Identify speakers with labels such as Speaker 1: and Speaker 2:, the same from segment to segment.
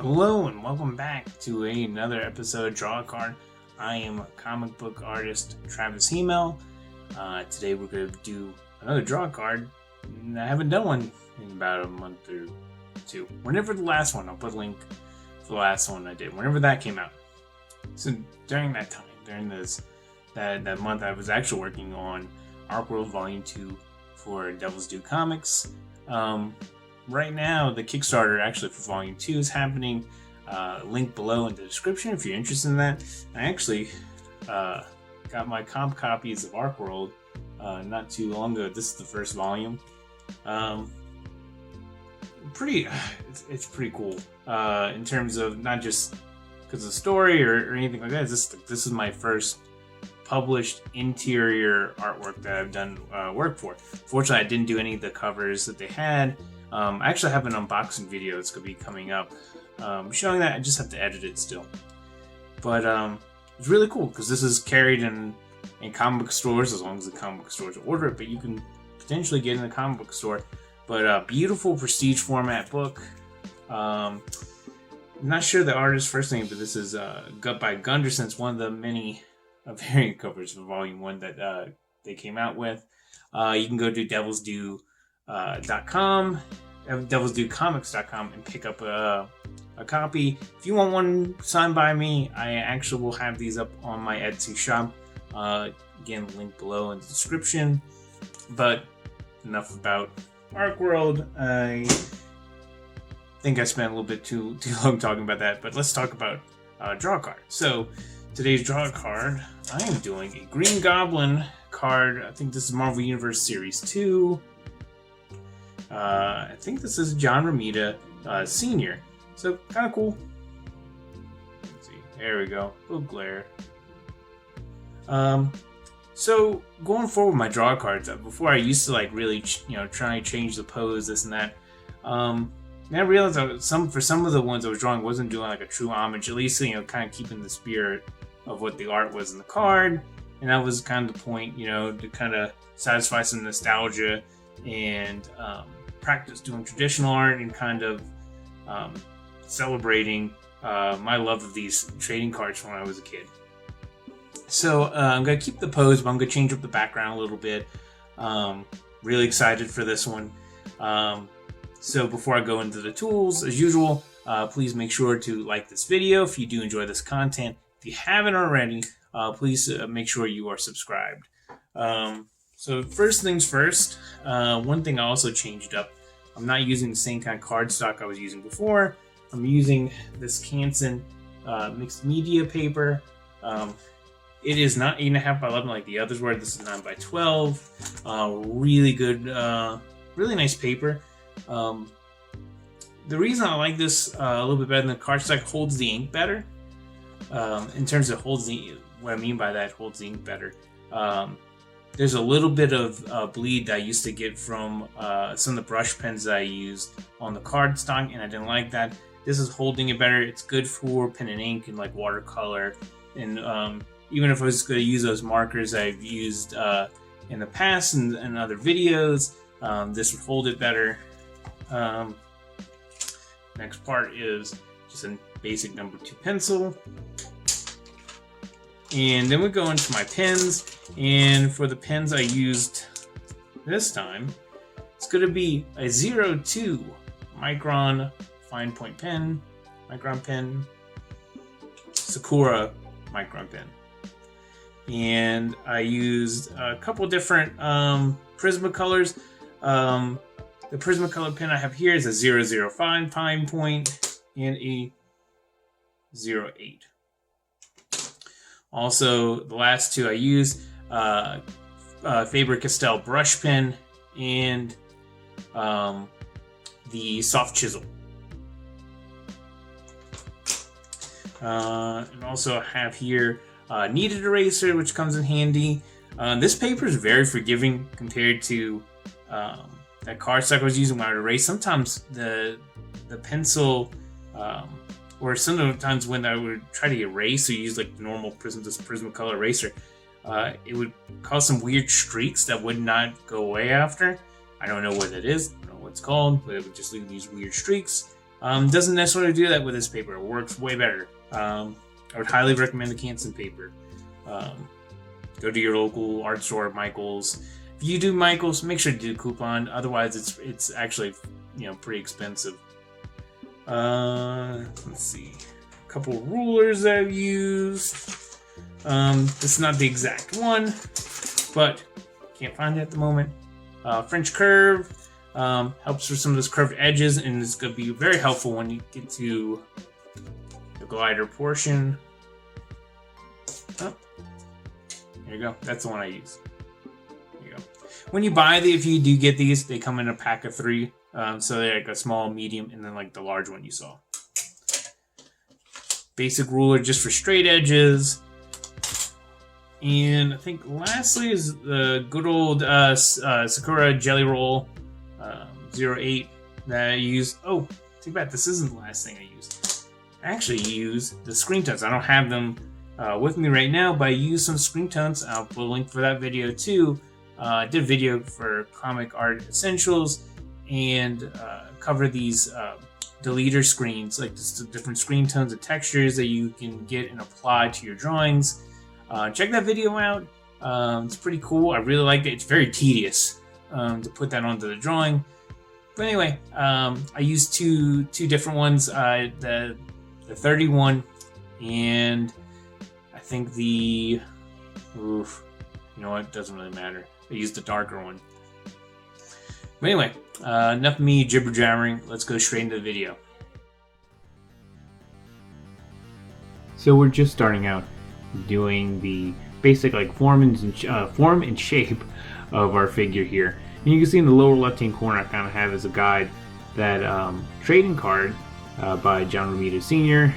Speaker 1: Hello and welcome back to another episode of Draw a Card. I am comic book artist Travis Hemel. Today we're going to do another draw a card. I haven't done one in about a month or two. Whenever the last one, I'll put a link to the last one I did, whenever that came out. So during that time, during that month, I was actually working on Arc World Volume 2 for Devil's Due Comics. Right now, the Kickstarter actually for Volume 2 is happening. Link below in the description if you're interested in that. I actually got my comp copies of Arc World not too long ago. This is the first volume. It's pretty cool in terms of not just because of the story or anything like that. This is my first published interior artwork that I've done work for. Fortunately, I didn't do any of the covers that they had. I actually have an unboxing video that's going to be coming up showing that. I just have to edit it still. But it's really cool because this is carried in comic book stores as long as the comic book stores order it, but you can potentially get in a comic book store. But beautiful prestige format book. I'm not sure the artist's first name, but this is by Gunderson. It's one of the many variant covers for Volume 1 that they came out with. You can go to devilsdue.com, devilsduecomics.com, and pick up a copy. If you want one signed by me, I actually will have these up on my Etsy shop. Again, link below in the description. But enough about Arc World. I think I spent a little bit too long talking about that, but let's talk about draw a card. So today's draw a card, I am doing a Green Goblin card. I think this is Marvel Universe Series 2. I think this is John Romita Sr. So kind of cool. Let's see. There we go. A little glare. So going forward with my draw cards, before I used to really try and change the pose, this and that. And I realized for some of the ones I was drawing wasn't doing a true homage, at least kind of keeping the spirit of what the art was in the card. And that was kind of the point, to kind of satisfy some nostalgia and practice doing traditional art and kind of celebrating my love of these trading cards from when I was a kid. So I'm going to keep the pose, but I'm going to change up the background a little bit. Really excited for this one. So before I go into the tools, as usual, please make sure to like this video if you do enjoy this content. If you haven't already, please make sure you are subscribed. So first things first, one thing I also changed up. I'm not using the same kind of cardstock I was using before. I'm using this Canson mixed media paper. It is not 8.5 by 11 like the others were. This is 9 by 12. Really good, really nice paper. The reason I like this a little bit better than the cardstock, holds the ink better. In terms of what I mean by that, holds the ink better. There's a little bit of bleed that I used to get from some of the brush pens that I used on the cardstock, and I didn't like that. This is holding it better. It's good for pen and ink and watercolor, and even if I was going to use those markers I've used in the past and other videos, this would hold it better. Next part is just a basic number 2 pencil. And then we go into my pens, and for the pens I used this time, it's going to be a 02 micron fine point pen, Sakura micron pen. And I used a couple different Prismacolors. The Prismacolor pen I have here is a 005 fine point and a 08. Also, the last two I used, Faber-Castell brush pen and the soft chisel. And also I have here kneaded eraser, which comes in handy. This paper is very forgiving compared to that cardstock I was using when I would erase. Sometimes the pencil, or sometimes when I would try to erase or use the normal Prismacolor eraser, it would cause some weird streaks that would not go away after. I don't know what it is, I don't know what it's called, but it would just leave these weird streaks. Doesn't necessarily do that with this paper. It works way better. I would highly recommend the Canson paper. Go to your local art store, Michael's. If you do Michael's, make sure to do coupon. Otherwise, it's actually pretty expensive. Let's see, a couple rulers I've used. This is not the exact one, but can't find it at the moment. French curve helps for some of those curved edges, and it's going to be very helpful when you get to the glider portion. Oh, there you go. That's the one I use. There you go. When you buy if you do get these, they come in a pack of 3. So they're like a small, medium, and then like the large one you saw. Basic ruler just for straight edges. And I think lastly is the good old Sakura Jelly Roll 08 that I use. Oh, too bad this isn't the last thing I used. I actually use the screen tones. I don't have them with me right now, but I use some screen tones. I'll put a link for that video too. I did a video for Comic Art Essentials and cover these deleter screens, like just the different screen tones and textures that you can get and apply to your drawings. Check that video out. It's pretty cool. I really liked it. It's very tedious to put that onto the drawing. But anyway, I used two different ones. The 31 and I think the... Oof. You know what? It doesn't really matter. I used the darker one. But anyway, enough of me jibber-jabbering. Let's go straight into the video. So we're just starting out doing the basic form and shape of our figure here. And you can see in the lower left-hand corner I kind of have as a guide that trading card by John Romita Sr.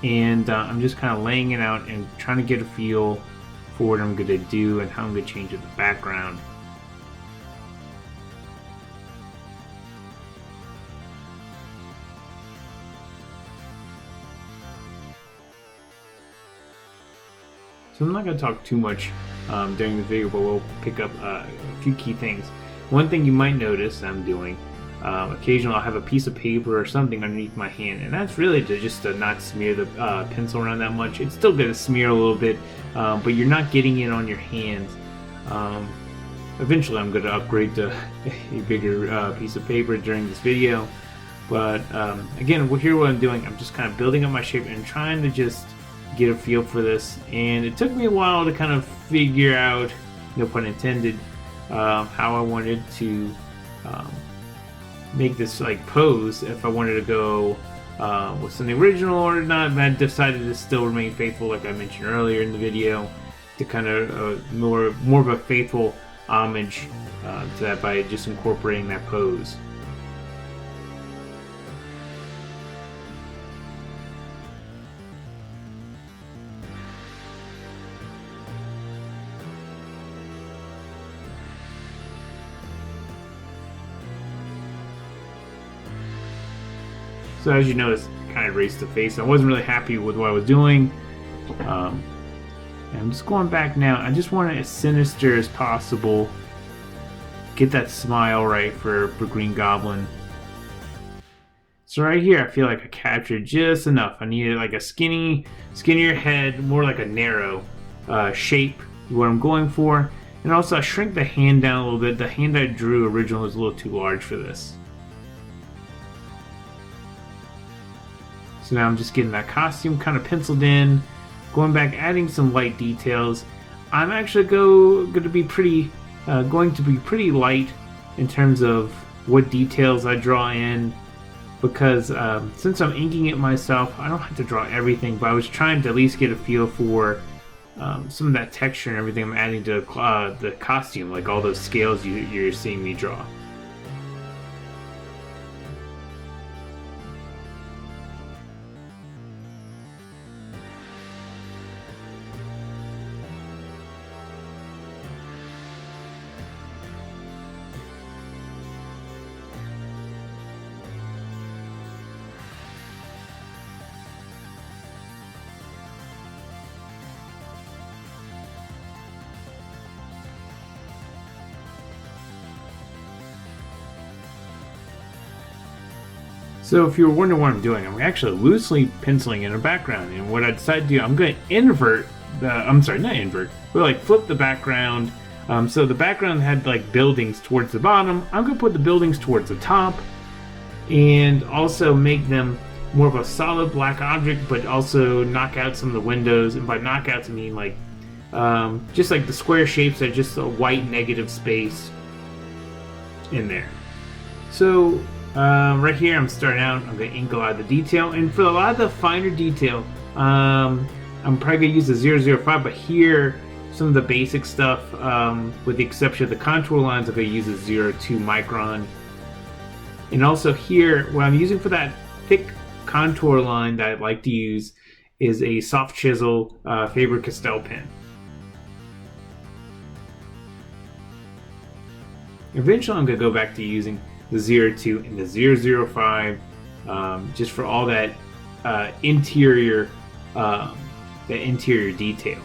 Speaker 1: And I'm just kind of laying it out and trying to get a feel for what I'm going to do and how I'm going to change the background. So I'm not going to talk too much during the video, but we'll pick up a few key things. One thing you might notice I'm doing, occasionally I'll have a piece of paper or something underneath my hand, and that's really to not smear the pencil around that much. It's still going to smear a little bit, but you're not getting it on your hands. Eventually I'm going to upgrade to a bigger piece of paper during this video, but again, here what I'm doing, I'm just kind of building up my shape and trying to just get a feel for this, and it took me a while to kind of figure out, no pun intended, how I wanted to make this pose, if I wanted to go with something original or not. And I decided to still remain faithful, like I mentioned earlier in the video, to kind of more of a faithful homage to that by just incorporating that pose. So as you notice, I kind of erased the face. I wasn't really happy with what I was doing. And I'm just going back now. I just want it as sinister as possible. Get that smile right for Green Goblin. So right here, I feel like I captured just enough. I needed like a skinnier head, more like a narrow shape, what I'm going for. And also I shrink the hand down a little bit. The hand I drew originally was a little too large for this. So now I'm just getting that costume kind of penciled in, going back, adding some light details. I'm actually going to be pretty light in terms of what details I draw in, because since I'm inking it myself, I don't have to draw everything. But I was trying to at least get a feel for some of that texture and everything I'm adding to the costume, like all those scales you're seeing me draw. So if you were wondering what I'm doing, I'm actually loosely penciling in a background. And what I decided to do, I'm going to invert the, I'm sorry, not invert, but like flip the background. So the background had like buildings towards the bottom. I'm going to put the buildings towards the top and also make them more of a solid black object, but also knock out some of the windows. And by knockouts, I mean like just like the square shapes are just a white negative space in there. So right here, I'm starting out. I'm going to ink a lot of the detail, and for a lot of the finer detail, I'm probably going to use the 005. But here, some of the basic stuff, with the exception of the contour lines, I'm going to use a 02 micron. And also here, what I'm using for that thick contour line that I'd like to use is a soft chisel Faber-Castell pen. Eventually, I'm going to go back to using the 02 and the 005, just for all that interior detail.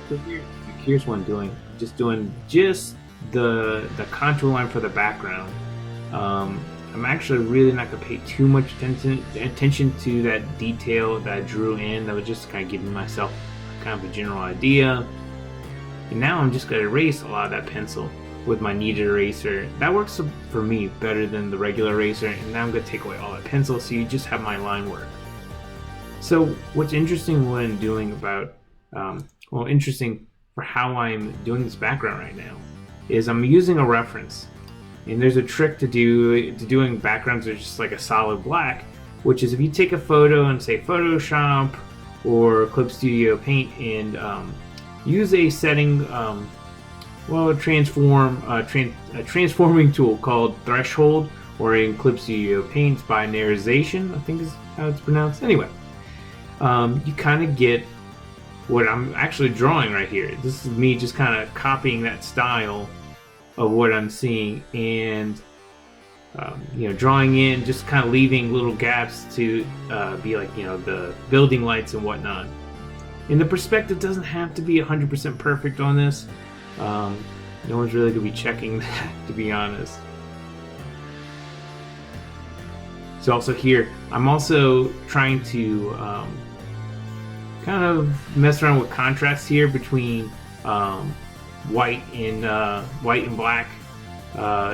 Speaker 1: So here's what I'm doing. Just doing the contour line for the background. I'm actually really not going to pay too much attention to that detail that I drew in. That was just kind of giving myself kind of a general idea. And now I'm just going to erase a lot of that pencil with my kneaded eraser. That works for me better than the regular eraser. And now I'm going to take away all that pencil so you just have my line work. So what's interesting what I'm doing about, interesting for how I'm doing this background right now is I'm using a reference. And there's a trick to doing backgrounds that are just like a solid black, which is if you take a photo and say Photoshop or Clip Studio Paint and use a setting, a transforming tool called Threshold, or in Clip Studio Paint's binarization, I think is how it's pronounced. Anyway, you kind of get what I'm actually drawing right here. This is me just kind of copying that style of what I'm seeing and drawing in, just kind of leaving little gaps to be like, the building lights and whatnot. And the perspective doesn't have to be 100% perfect on this. No one's really going to be checking that, to be honest. So also here, I'm also trying to kind of mess around with contrast here between white and black.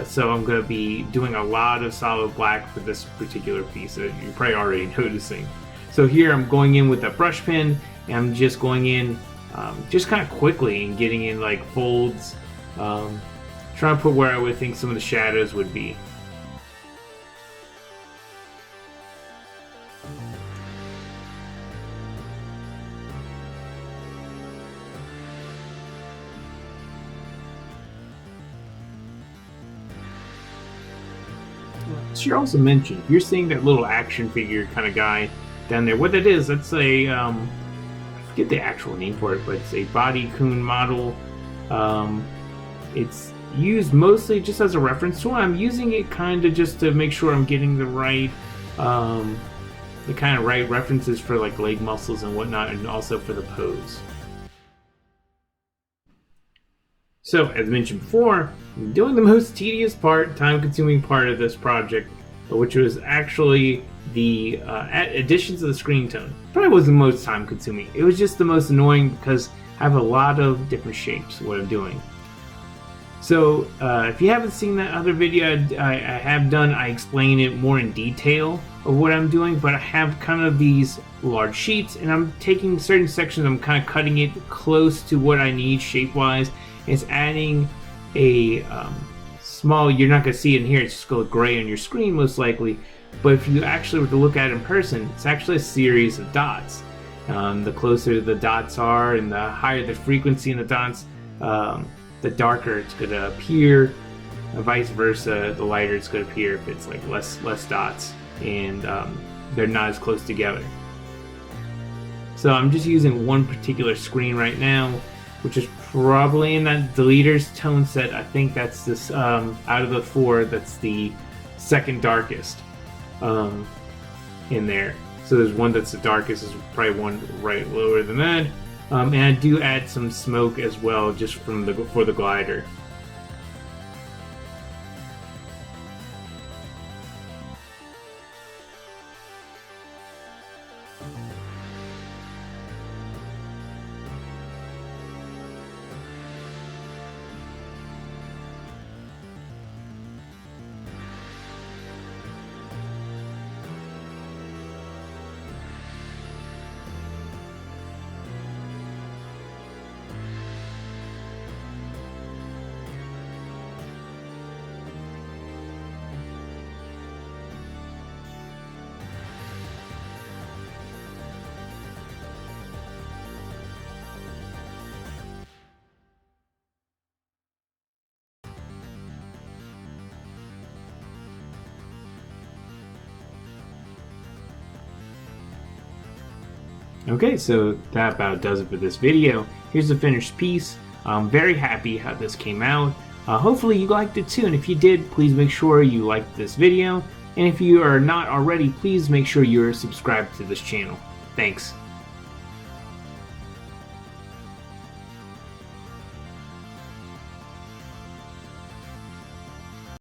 Speaker 1: So I'm going to be doing a lot of solid black for this particular piece that you're probably already noticing. So here I'm going in with a brush pen, and I'm just going in just kind of quickly and getting in like folds, trying to put where I would think some of the shadows would be. She also mentioned, you're seeing that little action figure kind of guy down there. What that is, that's a, I forget the actual name for it, but it's a body coon model. It's used mostly just as a reference tool. I'm using it kind of just to make sure I'm getting the right, right references for like leg muscles and whatnot, and also for the pose. So, as mentioned before, I'm doing the most tedious part, time-consuming part of this project, which was actually
Speaker 2: the additions of the screen tone probably was the most time consuming. It was just the most annoying because I have a lot of different shapes what I'm doing. So if you haven't seen that other video I have done, I explain it more in detail of what I'm doing, but I have kind of these large sheets and I'm taking certain sections, I'm kind of cutting it close to what I need shape wise. It's adding a small, you're not going to see it in here, it's just going to go gray on your screen most likely, but if you actually were to look at it in person, it's actually a series of dots. The closer the dots are and the higher the frequency in the dots, the darker it's going to appear, vice versa, the lighter it's going to appear if it's like less dots and they're not as close together. So I'm just using one particular screen right now, which is probably in that deleter's tone set. I think that's this, out of the 4, that's the second darkest in there. So there's one that's the darkest, there's probably one right lower than that. And I do add some smoke as well, just for the glider. Okay, so that about does it for this video. Here's the finished piece. I'm very happy how this came out. Hopefully you liked it too, and if you did, please make sure you liked this video. And if you are not already, please make sure you're subscribed to this channel. Thanks.